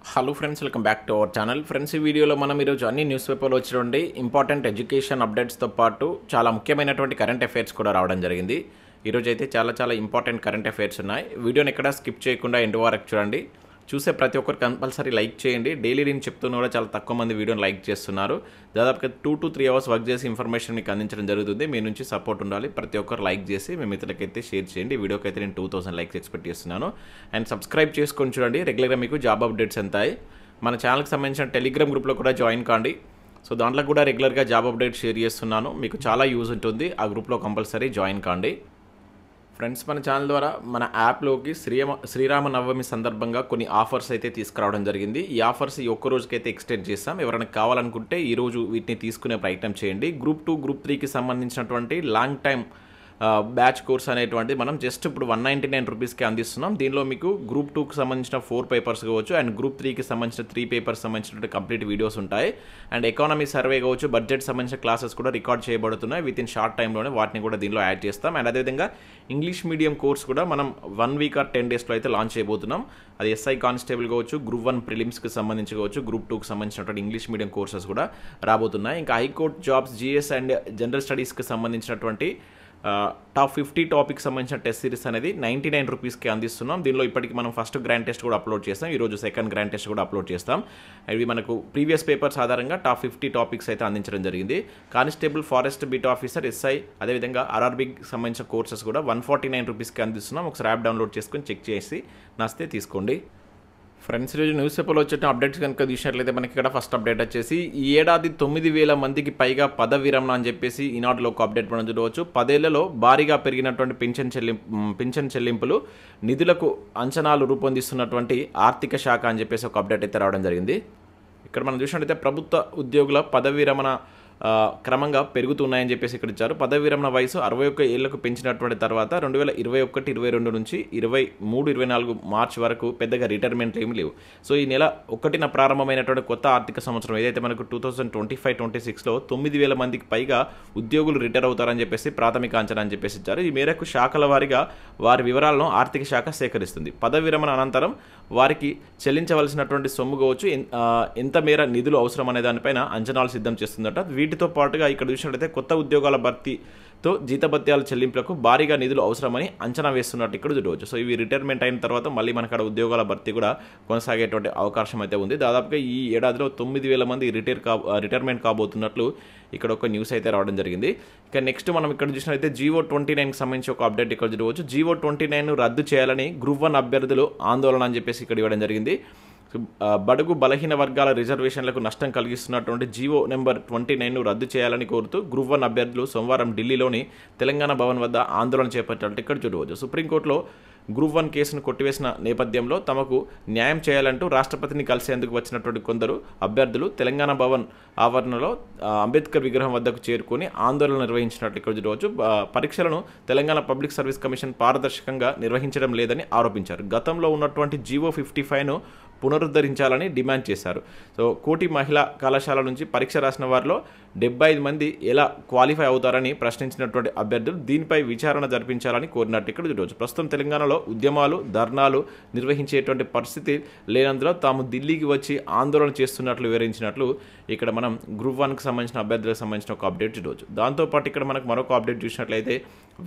Hello friends, welcome back to our channel. Friends, ఈ వీడియోలో మనం ఈరోజు అన్ని న్యూస్ పేపర్లు వచ్చినటువంటి ఇంపార్టెంట్ ఎడ్యుకేషన్ అప్డేట్స్తో పాటు చాలా ముఖ్యమైనటువంటి కరెంట్ అఫైర్స్ కూడా రావడం జరిగింది. ఈరోజు అయితే చాలా ఇంపార్టెంట్ కరెంట్ అఫైర్స్ ఉన్నాయి. వీడియోని ఎక్కడ స్కిప్ చేయకుండా ఎండ్ వరకు చూడండి. చూసే ప్రతి ఒక్కరు కంపల్సరీ లైక్ చేయండి. డైలీ నేను చెప్తున్నా కూడా చాలా తక్కువ మంది వీడియోని లైక్ చేస్తున్నారు. దాదాపుగా 2 to 3 అవర్స్ వర్క్ చేసి ఇన్ఫర్మేషన్ మీకు అందించడం జరుగుతుంది. మీ నుంచి సపోర్ట్ ఉండాలి. ప్రతి ఒక్కరు లైక్ చేసి మీ మిత్రులకైతే షేర్ చేయండి. ఈ వీడియోకి అయితే నేను 2000 లైక్స్ ఎక్స్పెక్ట్ చేస్తున్నాను. అండ్ సబ్స్క్రైబ్ చేసుకొని చూడండి. రెగ్యులర్గా మీకు జాబ్ అప్డేట్స్ ఉంటాయి. మన ఛానల్కి సంబంధించిన టెలిగ్రామ్ గ్రూప్లో కూడా జాయిన్ కాండి. సో దాంట్లో కూడా రెగ్యులర్గా జాబ్ అప్డేట్ షేర్ చేస్తున్నాను. మీకు చాలా యూజ్ ఉంటుంది. ఆ గ్రూప్లో కంపల్సరీ జాయిన్ కాండి. ఫ్రెండ్స్, మన ఛానల్ ద్వారా మన యాప్లోకి శ్రీరామనవమి సందర్భంగా కొన్ని ఆఫర్స్ అయితే తీసుకురావడం జరిగింది. ఈ ఆఫర్స్ ఈ ఒక్క రోజుకైతే ఎక్స్టెండ్ చేస్తాం. ఎవరైనా కావాలనుకుంటే ఈరోజు వీటిని తీసుకునే ప్రయత్నం చేయండి. గ్రూప్ 2, గ్రూప్ 3కి సంబంధించినటువంటి లాంగ్ టైమ్ బ్యాచ్ కోర్స్ అనేటువంటి మనం జస్ట్ ఇప్పుడు 199 రూపీస్కి అందిస్తున్నాం. దీనిలో మీకు గ్రూప్ 2కి సంబంధించిన 4 పేపర్స్ కావచ్చు, అండ్ గ్రూప్ 3కి సంబంధించిన 3 పేపర్స్ సంబంధించిన కంప్లీట్ వీడియోస్ ఉంటాయి. అండ్ ఎకానమీ సర్వే కావచ్చు, బడ్జెట్ సంబంధించిన క్లాసెస్ కూడా రికార్డ్ చేయబడుతున్నాయి. విత్ ఇన్ షార్ట్ టైంలోనే వాటిని కూడా దీనిలో యాడ్ చేస్తాం. అండ్ అదేవిధంగా ఇంగ్లీష్ మీడియం కోర్స్ కూడా మనం 1 వీక్ ఆర్ 10 డేస్లో అయితే లాంచ్ చేయబోతున్నాం. అది ఎస్ఐ కానిస్టేబుల్ కావచ్చు, గ్రూప్ 1 ప్రిలిమ్స్కి సంబంధించి కావచ్చు, గ్రూప్ 2కి సంబంధించినటువంటి ఇంగ్లీష్ మీడియం కోర్సెస్ కూడా రాబోతున్నాయి. ఇంకా high court jobs, GS and general స్టడీస్కి సంబంధించినటువంటి టాప్ 50 టాపిక్స్ సంబంధించిన టెస్ట్ సిరీస్ అనేది 99 రూపీస్కి అందిస్తున్నాం. దీనిలో ఇప్పటికి మనం ఫస్ట్ గ్రాండ్ టెస్ట్ కూడా అప్లోడ్ చేస్తాం. ఈరోజు సెకండ్ గ్రాండ్ టెస్ట్ కూడా అప్లోడ్ చేస్తాం. ఇవి మనకు ప్రీవియస్ పేపర్స్ ఆధారంగా టాప్ 50 టాపిక్స్ అయితే అందించడం జరిగింది. Constable, forest beat officer, SI, అదేవిధంగా ఆర్ఆర్బీకి సంబంధించిన కోర్సెస్ కూడా 149 రూపీస్కి అందిస్తున్నాం. ఒకసారి యాప్ డౌన్లోడ్ చేసుకొని చెక్ చేసి నచ్చితే తీసుకోండి. ఫ్రెండ్స్, ఈరోజు న్యూస్ పేపర్లో వచ్చిన అప్డేట్స్ కనుక చూసినట్లయితే మనకి ఇక్కడ ఫస్ట్ అప్డేట్ వచ్చేసి ఈ ఏడాది 9,000 మందికి పైగా పదవి విరమణ అని చెప్పేసి ఈనాడులో ఒక అప్డేట్ మనం చూడవచ్చు. 10 ఏళ్లలో భారీగా పెరిగినటువంటి పింఛన్ చెల్లింపులు, నిధులకు అంచనాలు రూపొందిస్తున్నటువంటి ఆర్థిక శాఖ అని చెప్పేసి ఒక అప్డేట్ అయితే రావడం జరిగింది. ఇక్కడ మనం చూసినట్లయితే ప్రభుత్వ ఉద్యోగుల పదవి విరమణ క్రమంగా పెరుగుతున్నాయని చెప్పేసి ఇక్కడ ఇచ్చారు. పదవి విరమణ వయసు 61 ఏళ్లకు పెంచినటువంటి తర్వాత 2021-22 నుంచి 23-24 మార్చి వరకు పెద్దగా రిటైర్మెంట్లు ఏమీ లేవు. సో ఈ నెల 1న ప్రారంభమైనటువంటి కొత్త ఆర్థిక సంవత్సరం ఏదైతే మనకు 2025-26లో 9,000 మందికి పైగా ఉద్యోగులు రిటైర్ అవుతారని చెప్పేసి ప్రాథమిక అంచనా అని చెప్పేసి ఇచ్చారు. ఈ మేరకు శాఖల వారీగా వారి వివరాలను ఆర్థిక శాఖ సేకరిస్తుంది. పదవి విరమణ అనంతరం వారికి చెల్లించవలసినటువంటి సొమ్ము కావచ్చు, ఎంత మేర నిధులు అవసరం అనే దానిపైన అంచనాలు సిద్ధం చేస్తుందట. వీటితో పాటుగా ఇక్కడ చూసినట్లయితే కొత్త ఉద్యోగాల భర్తీతో జీతభత్యాల చెల్లింపులకు భారీగా నిధులు అవసరమని అంచనా వేస్తున్నట్టు ఇక్కడ చూడవచ్చు. సో ఇవి రిటైర్మెంట్ అయిన తర్వాత మళ్ళీ మనకు అక్కడ ఉద్యోగాల భర్తీ కూడా కొనసాగేటువంటి అవకాశం అయితే ఉంది. దాదాపుగా ఈ ఏడాదిలో 9,000 మంది రిటైర్మెంట్ కాబోతున్నట్లు ఇక్కడ ఒక న్యూస్ అయితే రావడం జరిగింది. ఇక నెక్స్ట్ మనం ఇక్కడ చూసినట్లయితే GO-29కి సంబంధించి ఒక అప్డేట్ ఇక్కడ చూడవచ్చు. GO-29 రద్దు చేయాలని గ్రూప్ 1 అభ్యర్థులు ఆందోళన అని చెప్పేసి ఇక్కడ ఇవ్వడం జరిగింది. బడుగు బలహీన వర్గాల రిజర్వేషన్లకు నష్టం కలిగిస్తున్నటువంటి GO నెంబర్ 29 రద్దు చేయాలని కోరుతూ గ్రూప్ 1 అభ్యర్థులు సోమవారం ఢిల్లీలోని తెలంగాణ భవన్ వద్ద ఆందోళన చేపట్టాలంటే ఇక్కడ చూడవచ్చు. సుప్రీంకోర్టులో గ్రూప్ 1 కేసును కొట్టివేసిన నేపథ్యంలో తమకు న్యాయం చేయాలంటూ రాష్ట్రపతిని కలిసేందుకు వచ్చినటువంటి కొందరు అభ్యర్థులు తెలంగాణ భవన్ ఆవరణలో అంబేద్కర్ విగ్రహం వద్దకు చేరుకొని ఆందోళన నిర్వహించినట్లు ఇక్కడ చూడవచ్చు. పరీక్షలను తెలంగాణ పబ్లిక్ సర్వీస్ కమిషన్ పారదర్శకంగా నిర్వహించడం లేదని ఆరోపించారు. గతంలో ఉన్నటువంటి GO-55ను పునరుద్ధరించాలని డిమాండ్ చేశారు. సో కోటి మహిళా కళాశాల నుంచి పరీక్ష రాసిన వారిలో 75 మంది ఎలా క్వాలిఫై అవుతారని ప్రశ్నించినటువంటి అభ్యర్థులు దీనిపై విచారణ జరిపించాలని కోరినట్టు ఇక్కడ చూడవచ్చు. ప్రస్తుతం తెలంగాణలో ఉద్యమాలు, ధర్నాలు నిర్వహించేటువంటి పరిస్థితి లేనందున తాము ఢిల్లీకి వచ్చి ఆందోళన చేస్తున్నట్లు వివరించినట్లు ఇక్కడ మనం గ్రూప్ 1కి సంబంధించిన అభ్యర్థులకు సంబంధించిన ఒక అప్డేట్ చూడవచ్చు. దాంతోపాటు ఇక్కడ మనకు మరొక అప్డేట్ చూసినట్లయితే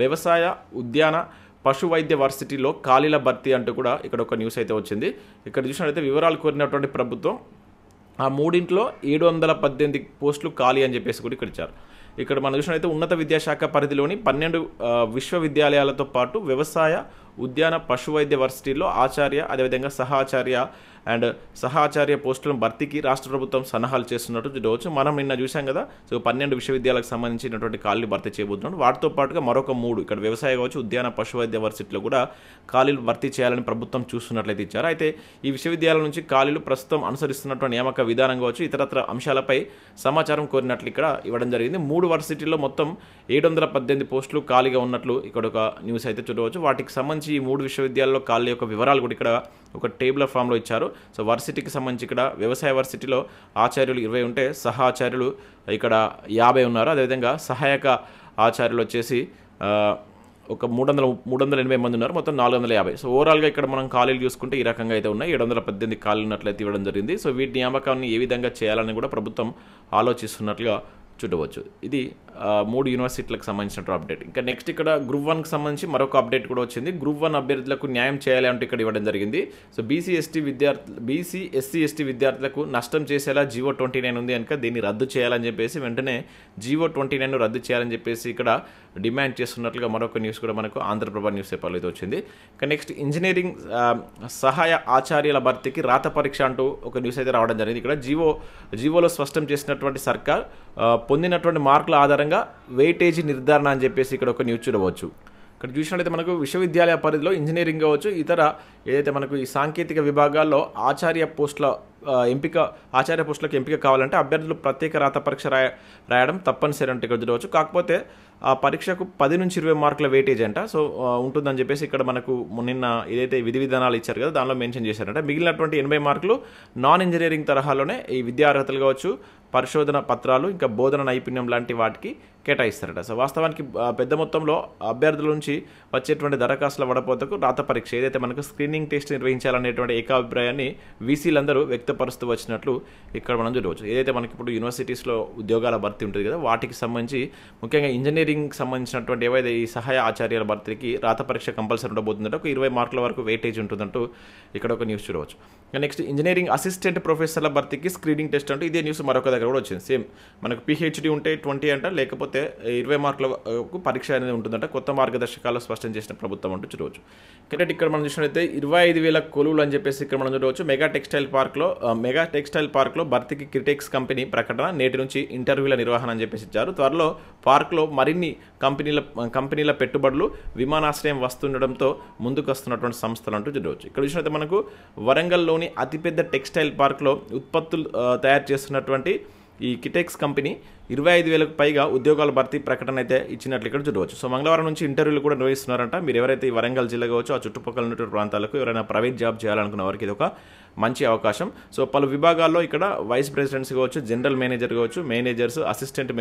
వ్యవసాయ, ఉద్యాన, పశు వైద్య వర్సిటీలో ఖాళీల భర్తీ అంటూ కూడా ఇక్కడ ఒక న్యూస్ అయితే వచ్చింది. ఇక్కడ చూసినట్లయితే వివరాలు కోరినటువంటి ప్రభుత్వం ఆ మూడింట్లో 718 పోస్టులు ఖాళీ అని చెప్పేసి కూడా ఇక్కడ ఇచ్చారు. ఇక్కడ మనం చూసినట్లయితే ఉన్నత విద్యాశాఖ పరిధిలోని 12 విశ్వవిద్యాలయాలతో పాటు వ్యవసాయ, ఉద్యాన, పశు వైద్య వర్సిటీల్లో ఆచార్య, అదేవిధంగా సహాచార్య పోస్టులను భర్తీకి రాష్ట్ర ప్రభుత్వం సన్నాహాలు చేస్తున్నట్టు చూడవచ్చు. మనం నిన్న చూసాం కదా. సో 12 విశ్వవిద్యాలయాలకు సంబంధించినటువంటి ఖాళీలు భర్తీ చేయబోతున్నాడు. వాటితో పాటుగా మరొక 3 ఇక్కడ వ్యవసాయ కావచ్చు, ఉద్యాన, పశు వైద్య వర్సిటీలో కూడా ఖాళీలు భర్తీ చేయాలని ప్రభుత్వం చూస్తున్నట్లయితే ఇచ్చారు. అయితే ఈ విశ్వవిద్యాలయాల నుంచి ఖాళీలు ప్రస్తుతం అనుసరిస్తున్నటువంటి నియామక విధానం కావచ్చు, ఇతరత్ర అంశాలపై సమాచారం కోరినట్లు ఇక్కడ ఇవ్వడం జరిగింది. 3 వర్సిటీల్లో మొత్తం 718 పోస్టులు ఖాళీగా ఉన్నట్లు ఇక్కడ ఒక న్యూస్ అయితే చూడవచ్చు. వాటికి సంబంధించి ఈ 3 విశ్వవిద్యాలయాల్లో ఖాళీ యొక్క వివరాలు కూడా ఇక్కడ ఒక టేబులర్ ఫామ్లో ఇచ్చారు. సో వర్సిటీకి సంబంధించి ఇక్కడ వ్యవసాయ వర్సిటీలో ఆచార్యులు 20 ఉంటే సహాచార్యులు ఇక్కడ 50 ఉన్నారు. అదేవిధంగా సహాయక ఆచార్యులు వచ్చేసి ఒక 380 మంది ఉన్నారు, మొత్తం 450. సో ఓవరాల్గా ఇక్కడ మనం ఖాళీలు చూసుకుంటే ఈ రకంగా అయితే ఉన్నాయి. 718 ఖాళీలు ఉన్నట్లయితే ఇవ్వడం జరిగింది. సో వీటి నియామకాన్ని ఏ విధంగా చేయాలని కూడా ప్రభుత్వం ఆలోచిస్తున్నట్లుగా చూడవచ్చు. ఇది 3 యూనివర్సిటీలకు సంబంధించిన అప్డేట్. ఇంకా నెక్స్ట్ ఇక్కడ గ్రూప్ 1కి సంబంధించి మరొక అప్డేట్ కూడా వచ్చింది. గ్రూప్ 1 అభ్యర్థులకు న్యాయం చేయాలి అంటే ఇక్కడ ఇవ్వడం జరిగింది. సో బీసీ ఎస్సీ ఎస్టీ విద్యార్థులకు నష్టం చేసేలా జీవో 29 ఉంది కనుక దీన్ని రద్దు చేయాలని చెప్పేసి వెంటనే జీవో 29 రద్దు చేయాలని చెప్పేసి ఇక్కడ డిమాండ్ చేస్తున్నట్లుగా మరొక న్యూస్ కూడా మనకు ఆంధ్రప్రభ న్యూస్ పేపర్లో అయితే వచ్చింది. ఇక నెక్స్ట్ ఇంజనీరింగ్ సహాయ ఆచార్యుల భర్తీకి రాత పరీక్ష అంటూ ఒక న్యూస్ అయితే రావడం జరిగింది. ఇక్కడ జీవోలో స్పష్టం చేసినటువంటి సర్కార్ పొందినటువంటి మార్కుల ఆధారంగా వెయిటేజీ నిర్ధారణ అని చెప్పేసి ఇక్కడ ఒక న్యూస్ చూడవచ్చు. ఇక్కడ చూసినట్లయితే మనకు విశ్వవిద్యాలయ పరిధిలో ఇంజనీరింగ్ కావచ్చు, ఇతర ఏదైతే మనకు ఈ సాంకేతిక విభాగాల్లో ఆచార్య పోస్టులకు ఎంపిక కావాలంటే అభ్యర్థులు ప్రత్యేక రాత పరీక్ష రాయడం తప్పనిసరి అంటే ఇక్కడ చూడవచ్చు. కాకపోతే ఆ పరీక్షకు 10 నుంచి 20 మార్కుల వెయిటేజ్ అంట. సో ఉంటుందని చెప్పేసి ఇక్కడ మనకు నిన్న ఏదైతే విధి విధానాలు ఇచ్చారు కదా దానిలో మెన్షన్ చేశారంట. మిగిలినటువంటి 80 మార్కులు నాన్ ఇంజనీరింగ్ తరహాలోనే ఈ విద్యా అర్హతలు కావచ్చు, పరిశోధన పత్రాలు, ఇంకా బోధన నైపుణ్యం లాంటి వాటికి కేటాయిస్తారట. సో వాస్తవానికి పెద్ద మొత్తంలో అభ్యర్థుల నుంచి వచ్చేటువంటి దరఖాస్తుల వడపోతకు రాత పరీక్ష ఏదైతే మనకు స్క్రీనింగ్ టెస్ట్ నిర్వహించాలనేటువంటి ఏకాభిప్రాయాన్ని వీసీలందరూ వ్యక్తపరుస్తూ వచ్చినట్లు ఇక్కడ మనం చూడవచ్చు. ఏదైతే మనకి ఇప్పుడు యూనివర్సిటీస్లో ఉద్యోగాల భర్తీ ఉంటుంది కదా వాటికి సంబంధించి ముఖ్యంగా ఇంజనీరింగ్ సంబంధించినటువంటి ఏవైతే ఈ సహాయ ఆచార్యుల భర్తీకి రాత పరీక్ష కంపల్సరీ ఉండబోతుందంటే ఒక 20 మార్కుల వరకు వెయిటేజ్ ఉంటుందంటూ ఇక్కడ ఒక న్యూస్ చూడవచ్చు. నెక్స్ట్ ఇంజనీరింగ్ అసిస్టెంట్ ప్రొఫెసర్ల భర్తీకి స్క్రీనింగ్ టెస్ట్ అంటూ ఇదే న్యూస్ మరొక దగ్గర కూడా వచ్చింది. సేమ్ మనకు పిహెచ్డి ఉంటే 20 అంట, లేకపోతే 20 మార్కులకు పరీక్ష అనేది ఉంటుందంట. కొత్త మార్గదర్శకాలు స్పష్టం చేసిన ప్రభుత్వం అంటూ చూడవచ్చు. ఇక్కడ మనం చూసినట్లయితే 25,000 కొలువులు అని చెప్పేసి ఇక్కడ మనం చూడవచ్చు. మెగా టెక్స్టైల్ పార్క్లో భర్తీకి క్రిటెక్స్ కంపెనీ ప్రకటన, నేటి నుంచి ఇంటర్వ్యూల నిర్వహణ అని చెప్పేసి ఇచ్చారు. త్వరలో పార్క్లో మరిన్ని కంపెనీల పెట్టుబడులు విమానాశ్రయం వస్తుండడంతో ముందుకు వస్తున్నటువంటి సంస్థలు అంటూ చూడవచ్చు. ఇక్కడ చూసినట్లయితే మనకు వరంగల్లోని అతిపెద్ద టెక్స్టైల్ పార్క్లో ఉత్పత్తులు తయారు చేస్తున్నటువంటి ఈ కిటెక్స్ కంపెనీ 25,000కు పైగా ఉద్యోగాల భర్తీ ప్రకటన అయితే ఇచ్చినట్లు ఇక్కడ చూడవచ్చు. సో మంగళవారం నుంచి ఇంటర్వ్యూలు కూడా నిర్వహిస్తున్నారంట. మీరు ఎవరైతే ఈ వరంగల్ జిల్లా కావచ్చు ఆ చుట్టుపక్కల ఉన్నటువంటి ప్రాంతాలకు ఎవరైనా ప్రైవేట్ జాబ్ చేయాలనుకున్న వారికి ఇది ఒక మంచి అవకాశం. సో పలు విభాగాల్లో ఇక్కడ వైస్ ప్రెసిడెంట్స్ కావచ్చు, జనరల్ మేనేజర్ కావచ్చు, managers, assistant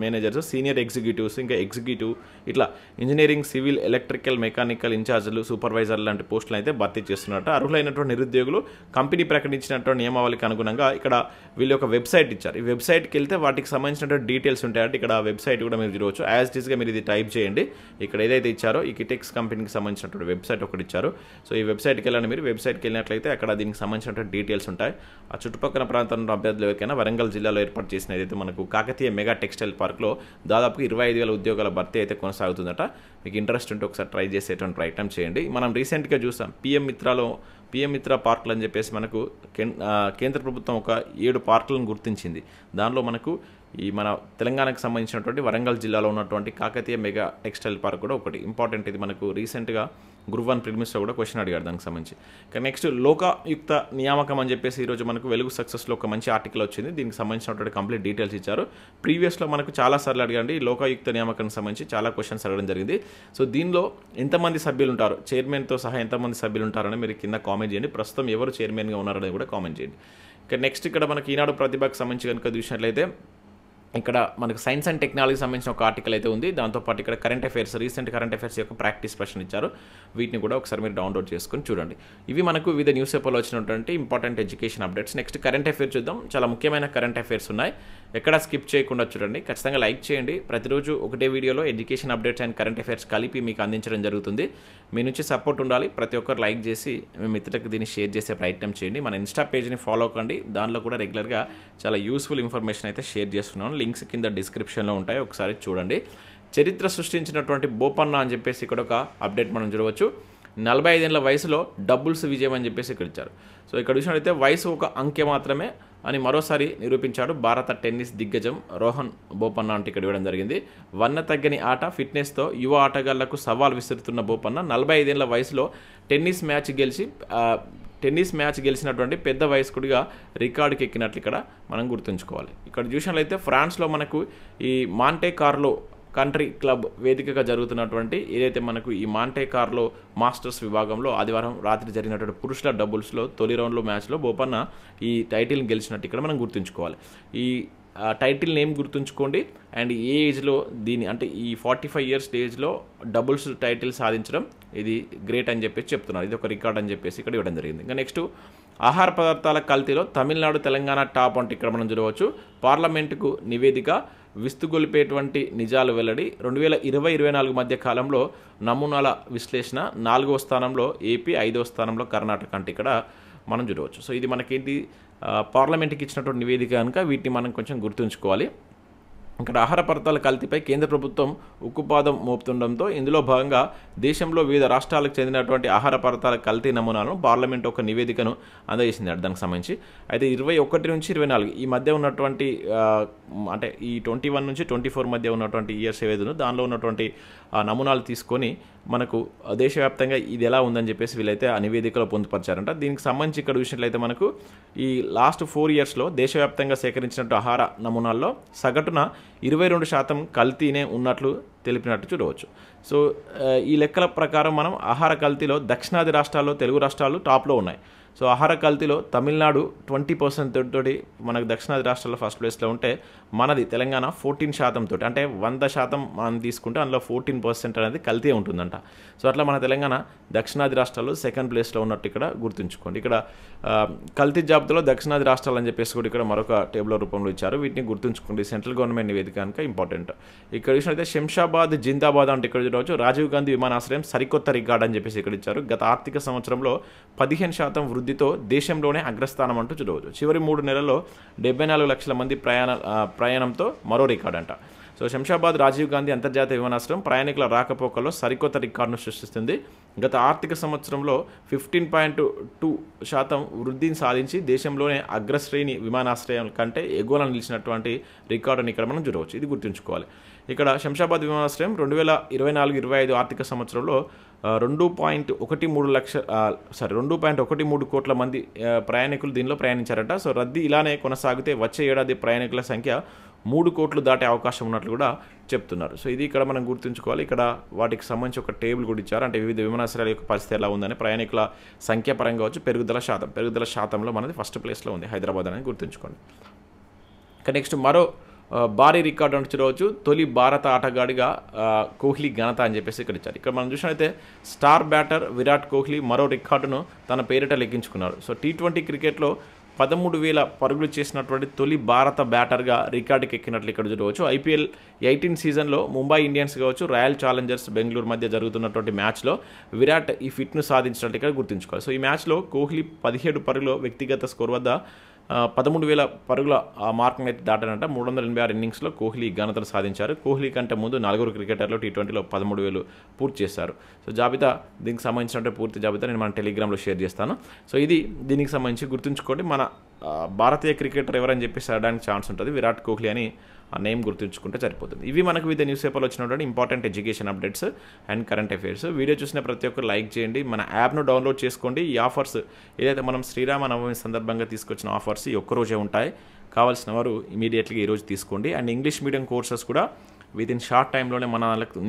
managers, senior executives, ఇంకా ఎగ్జిక్యూటివ్, ఇట్లా ఇంజనీరింగ్, సివిల్, ఎలక్ట్రికల్, మెకానికల్ ఇన్ఛార్జీలు, సూపర్వైజర్లు లాంటి పోస్టులు అయితే భర్తీ చేస్తున్నట్టు. అర్హులైనటువంటి నిరుద్యోగులు కంపెనీ ప్రకటించినటువంటి నియమావళికి అనుగుణంగా ఇక్కడ వీళ్ళు ఒక వెబ్సైట్ ఇచ్చారు. ఈ వెబ్సైట్కి వెళ్తే వాటికి సంబంధించిన డీటెయిల్స్ ఉంటాయంటే ఇక్కడ వెబ్సైట్ కూడా మీరు చూడవచ్చు. యాజ్ ఇట్ ఈస్గా మీరు ఇది టైప్ చేయండి. ఇక్కడ ఏదైతే ఇచ్చారో ఈ కిటెక్స్ కంపెనీకి సంబంధించినటువంటి వెబ్సైట్ ఒకటి ఇచ్చారు. సో ఈ వెబ్సైట్కి వెళ్ళండి. మీరు వెబ్సైట్కి వెళ్ళినట్లయితే అక్కడ దీనికి సంబంధించినటువంటి డీటెయిల్స్ ఉంటాయి. ఆ చుట్టుపక్కల ప్రాంతంలో అభ్యర్థులు ఎవరికైనా వరంగల్ జిల్లాలో ఏర్పాటు చేసిన ఏదైతే మనకు కాకతీయ మెగా టెక్స్టైల్ పార్క్లో దాదాపు 25,000 ఉద్యోగాల భర్తీ అయితే కొనసాగుతుందట. మీకు ఇంట్రెస్ట్ ఉంటే ఒకసారి ట్రై చేసేటువంటి ప్రయత్నం చేయండి. మనం రీసెంట్గా చూసాం పిఎం మిత్ర పార్కులు అని చెప్పేసి మనకు కేంద్ర ప్రభుత్వం ఒక 7 పార్కులను గుర్తించింది. దానిలో మనకు ఈ మన తెలంగాణకు సంబంధించినటువంటి వరంగల్ జిల్లాలో ఉన్నటువంటి కాకతీయ మెగా టెక్స్టైల్ పార్క్ కూడా ఒకటి ఇంపార్టెంట్. ఇది మనకు రీసెంట్గా గ్రూప్ 1 ప్రిలిమ్స్లో కూడా క్వశ్చన్ అడిగారు దానికి సంబంధించి. నెక్స్ట్ లోకాయుక్త నియామకం అని చెప్పేసి ఈరోజు మనకు వెలుగు సక్సెస్లో ఒక మంచి ఆర్టికల్ వచ్చింది. దీనికి సంబంధించినటువంటి కంప్లీట్ డీటెయిల్స్ ఇచ్చారు. ప్రీవియస్లో మనకు చాలాసార్లు అడిగండి ఈ లోకాయుక్త నియామకానికి సంబంధించి చాలా క్వశ్చన్స్ అడగడం జరిగింది. సో దీనిలో ఎంతమంది సభ్యులు ఉంటారు, చైర్మన్తో సహా ఎంతమంది సభ్యులు ఉంటారని మీరు కింద కామెంట్ చేయండి. ప్రస్తుతం ఎవరు చైర్మన్గా ఉన్నారనేది కూడా కామెంట్ చేయండి. నెక్స్ట్ ఇక్కడ మనకి ఈనాడు ప్రతిభకు సంబంధించి కనుక చూసినట్లయితే ఇక్కడ మనకు సైన్స్ అండ్ టెక్నాలజీకి సంబంధించిన ఒక ఆర్టికల్ అయితే ఉంది. దాంతోపాటు ఇక్కడ రీసెంట్ కరెంట్ అఫైర్స్ యొక్క ప్రాక్టీస్ ప్రశ్న ఇచ్చారు. వీటిని కూడా ఒకసారి మీరు డౌన్లోడ్ చేసుకొని చూడండి. ఇవి మనకు వివిధ న్యూస్ పేపర్లో వచ్చినటువంటి important education updates. Next current affairs చూద్దాం. చాలా ముఖ్యమైన కరెంట్ అఫైర్స్ ఉన్నాయి. ఎక్కడ స్కిప్ చేయకుండా చూడండి. ఖచ్చితంగా లైక్ చేయండి. ప్రతిరోజు ఒకటే వీడియోలో education updates and current affairs కలిపి మీకు అందించడం జరుగుతుంది. మీ నుంచి సపోర్ట్ ఉండాలి. ప్రతి ఒక్కరు లైక్ చేసి మీ మిత్రులకు దీన్ని షేర్ చేసే ప్రయత్నం చేయండి. మన ఇన్స్టా పేజ్ని ఫాలో కండి. దానిలో కూడా రెగ్యులర్గా చాలా యూస్ఫుల్ ఇన్ఫర్మేషన్ అయితే షేర్ చేస్తున్నాను. లింక్స్ కింద డిస్క్రిప్షన్లో ఉంటాయి, ఒకసారి చూడండి. చరిత్ర సృష్టించినటువంటి బోపన్న అని చెప్పేసి ఇక్కడ ఒక అప్డేట్ మనం చూడవచ్చు. 45 ఏళ్ల వయసులో డబుల్స్ విజయం అని చెప్పేసి ఇక్కడ ఇచ్చారు. సో ఇక్కడ చూసినట్లయితే వయసు ఒక అంకె మాత్రమే అని మరోసారి నిరూపించాడు భారత టెన్నిస్ దిగ్గజం రోహన్ బోపన్న అంటే ఇక్కడ ఇవ్వడం జరిగింది. వన్న తగ్గని ఆట, ఫిట్నెస్తో యువ ఆటగాళ్లకు సవాల్ విసురుతున్న బోపన్న 45 ఏళ్ల వయసులో టెన్నిస్ మ్యాచ్ గెలిచినటువంటి పెద్ద వయస్కుడిగా రికార్డుకి ఎక్కినట్లు ఇక్కడ మనం గుర్తుంచుకోవాలి. ఇక్కడ చూసినట్లయితే ఫ్రాన్స్లో మనకు ఈ మాంటే కార్లో కంట్రీ క్లబ్ వేదికగా జరుగుతున్నటువంటి ఏదైతే మనకు ఈ మాంటే కార్లో మాస్టర్స్ విభాగంలో ఆదివారం రాత్రి జరిగినటువంటి పురుషుల డబుల్స్లో తొలి రౌండ్లో మ్యాచ్లో బోపన్న ఈ టైటిల్ని గెలిచినట్టు ఇక్కడ మనం గుర్తుంచుకోవాలి. ఈ టైటిల్ నేమ్ గుర్తుంచుకోండి అండ్ ఏ ఏజ్లో దీని అంటే ఈ 45 ఇయర్స్ ఏజ్లో డబుల్స్ టైటిల్ సాధించడం ఇది గ్రేట్ అని చెప్పేసి చెప్తున్నారు. ఇది ఒక రికార్డ్ అని చెప్పేసి ఇక్కడ ఇవ్వడం జరిగింది. ఇంకా నెక్స్ట్ ఆహార పదార్థాల కల్తీలో తమిళనాడు తెలంగాణ టాప్ అంటే ఇక్కడ మనం చూడవచ్చు. పార్లమెంటుకు నివేదిక విస్తుగొలిపేటువంటి నిజాలు వెల్లడి 2020-24 మధ్య కాలంలో నమూనాల విశ్లేషణ 4వ స్థానంలో ఏపీ, 5వ స్థానంలో కర్ణాటక అంటే ఇక్కడ మనం చూడవచ్చు. సో ఇది మనకేంటి పార్లమెంట్కి ఇచ్చినటువంటి నివేదిక కనుక వీటిని మనం కొంచెం గుర్తుంచుకోవాలి. ఇక్కడ ఆహార పదార్థాల కల్తీపై కేంద్ర ప్రభుత్వం ఉక్కుపాదం మోపుతుండడంతో ఇందులో భాగంగా దేశంలో వివిధ రాష్ట్రాలకు చెందినటువంటి ఆహార పదార్థాల కల్తీ నమూనాలను పార్లమెంట్ ఒక నివేదికను అందజేసింది దానికి సంబంధించి. అయితే 21 నుంచి 24 ఈ మధ్య ఉన్నటువంటి అంటే ఈ 21 నుంచి 24 మధ్య ఉన్నటువంటి ఇయర్స్ ఏదైతుందో దానిలో ఉన్నటువంటి నమూనాలు తీసుకొని మనకు దేశవ్యాప్తంగా ఇది ఎలా ఉందని చెప్పేసి వీళ్ళైతే ఆ నివేదికలో పొందుపరిచారంట. దీనికి సంబంధించి ఇక్కడ చూసినట్లయితే మనకు ఈ లాస్ట్ 4 ఇయర్స్లో దేశవ్యాప్తంగా సేకరించినట్టు ఆహార నమూనాల్లో సగటున 22% కల్తీనే ఉన్నట్లు తెలిపినట్టు చూడవచ్చు. సో ఈ లెక్కల ప్రకారం మనం ఆహార కల్తీలో దక్షిణాది రాష్ట్రాల్లో తెలుగు రాష్ట్రాలు టాప్లో ఉన్నాయి. సో ఆహార కల్తీలో తమిళనాడు 20% తోటి మనకు దక్షిణాది రాష్ట్రాల్లో ఫస్ట్ ప్లేస్లో ఉంటే మనది తెలంగాణ 14% తోటి అంటే 100% మనం తీసుకుంటే అందులో 14% అనేది కల్తీ ఉంటుందంట. సో అట్లా మన తెలంగాణ దక్షిణాది రాష్ట్రాల్లో సెకండ్ ప్లేస్లో ఉన్నట్టు ఇక్కడ గుర్తుంచుకోండి. ఇక్కడ కల్తీ జాబితాలో దక్షిణాది రాష్ట్రాలు అని చెప్పేసి కూడా ఇక్కడ మరొక టేబుల్ రూపంలో ఇచ్చారు. వీటిని గుర్తుంచుకోండి. సెంట్రల్ గవర్నమెంట్ నివేదిక కనుక ఇంపార్టెంట్. ఇక్కడ చూసినట్లయితే శంషాబాద్ జిందాబాద్ అంటే ఇక్కడ చూడవచ్చు. రాజీవ్ గాంధీ విమానాశ్రయం సరికొత్త రికార్డ్ అని చెప్పేసి ఇక్కడ ఇచ్చారు. గత ఆర్థిక సంవత్సరంలో 15% వృద్ధితో దేశంలోనే అగ్రస్థానం అంటూ చూడవచ్చు. చివరి 3 నెలల్లో 74 లక్షల మంది ప్రయాణంతో మరో రికార్డ్ అంట. సో శంషాబాద్ రాజీవ్ గాంధీ అంతర్జాతీయ విమానాశ్రయం ప్రయాణికుల రాకపోకల్లో సరికొత్త రికార్డును సృష్టిస్తుంది. గత ఆర్థిక సంవత్సరంలో 15.2% వృద్ధిని సాధించి దేశంలోనే అగ్రశ్రేణి విమానాశ్రయం కంటే ఎగువన నిలిచినటువంటి రికార్డుని ఇక్కడ మనం చూడవచ్చు. ఇది గుర్తుంచుకోవాలి. ఇక్కడ శంషాబాద్ విమానాశ్రయం 2024-25 ఆర్థిక సంవత్సరంలో 2.13 కోట్ల మంది ప్రయాణికులు దీనిలో ప్రయాణించారట. సో రద్దీ ఇలానే కొనసాగితే వచ్చే ఏడాది ప్రయాణికుల సంఖ్య 3 కోట్లు దాటే అవకాశం ఉన్నట్లు కూడా చెప్తున్నారు. సో ఇది ఇక్కడ మనం గుర్తుంచుకోవాలి. ఇక్కడ వాటికి సంబంధించి ఒక టేబుల్ కూడా ఇచ్చారు. అంటే వివిధ విమానాశ్రయాల యొక్క పరిస్థితి ఎలా ఉందని ప్రయాణికుల సంఖ్య పరంగా కావచ్చు, పెరుగుదల శాతంలో మనది ఫస్ట్ ప్లేస్లో ఉంది హైదరాబాద్ అనేది గుర్తుంచుకోండి. ఇక నెక్స్ట్ మరో భారీ రికార్డు అని చూడవచ్చు. తొలి భారత ఆటగాడిగా కోహ్లీ ఘనత అని చెప్పేసి ఇక్కడ ఇచ్చారు. ఇక్కడ మనం చూసినట్లయితే స్టార్ బ్యాటర్ విరాట్ కోహ్లీ మరో రికార్డును తన పేరిట లెక్కించుకున్నారు. సో T20 క్రికెట్లో 13,000 పరుగులు చేసినటువంటి తొలి భారత బ్యాటర్గా రికార్డుకి ఎక్కినట్లు ఇక్కడ చూడవచ్చు. IPL 18 సీజన్లో ముంబై ఇండియన్స్ కావచ్చు, రాయల్ ఛాలెంజర్స్ బెంగళూరు మధ్య జరుగుతున్నటువంటి మ్యాచ్లో విరాట్ ఈ ఫిట్ను సాధించినట్లు ఇక్కడ గుర్తుంచుకోవాలి. సో ఈ మ్యాచ్లో కోహ్లీ 17 పరుగుల వ్యక్తిగత స్కోర్ వద్ద 13,000 పరుగుల మార్కును అయితే దాటారంట. 386 ఇన్నింగ్స్లో కోహ్లీ ఘనతను సాధించారు. కోహ్లీ కంటే ముందు 4 క్రికెటర్లు T20లో 13,000 పూర్తి చేశారు. సో దీనికి సంబంధించినటువంటి పూర్తి జాబితా నేను మన టెలిగ్రామ్లో షేర్ చేస్తాను. సో ఇది దీనికి సంబంధించి గుర్తుంచుకోండి. మన భారతీయ క్రికెటర్ ఎవరని చెప్పేసి అడడానికి ఛాన్స్ ఉంటుంది. విరాట్ కోహ్లీ అని ఆ నేమ్ గుర్తుంచుకుంటే సరిపోతుంది. ఇవి మనకు వివిధ న్యూస్ పేపర్లో వచ్చినటువంటి important education updates and current affairs. Video చూసిన ప్రతి ఒక్కరు లైక్ చేయండి. మన యాప్ను డౌన్లోడ్ చేసుకోండి. ఈ ఆఫర్స్ ఏదైతే మనం శ్రీరామనవమి సందర్భంగా తీసుకొచ్చిన ఆఫర్స్ ఈ ఒక్కరోజే ఉంటాయి. కావాల్సిన వారు ఇమీడియట్గా ఈరోజు తీసుకోండి. అండ్ ఇంగ్లీష్ మీడియం కోర్సెస్ కూడా వితిన్ షార్ట్ టైంలోనే మన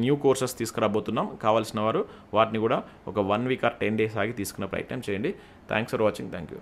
న్యూ కోర్సెస్ తీసుకురాబోతున్నాం. కావాల్సిన వారు వాటిని కూడా ఒక 1 వీక్ ఆర్ 10 డేస్ ఆగి తీసుకునే ప్రయత్నం చేయండి. Thanks for watching. Thank you.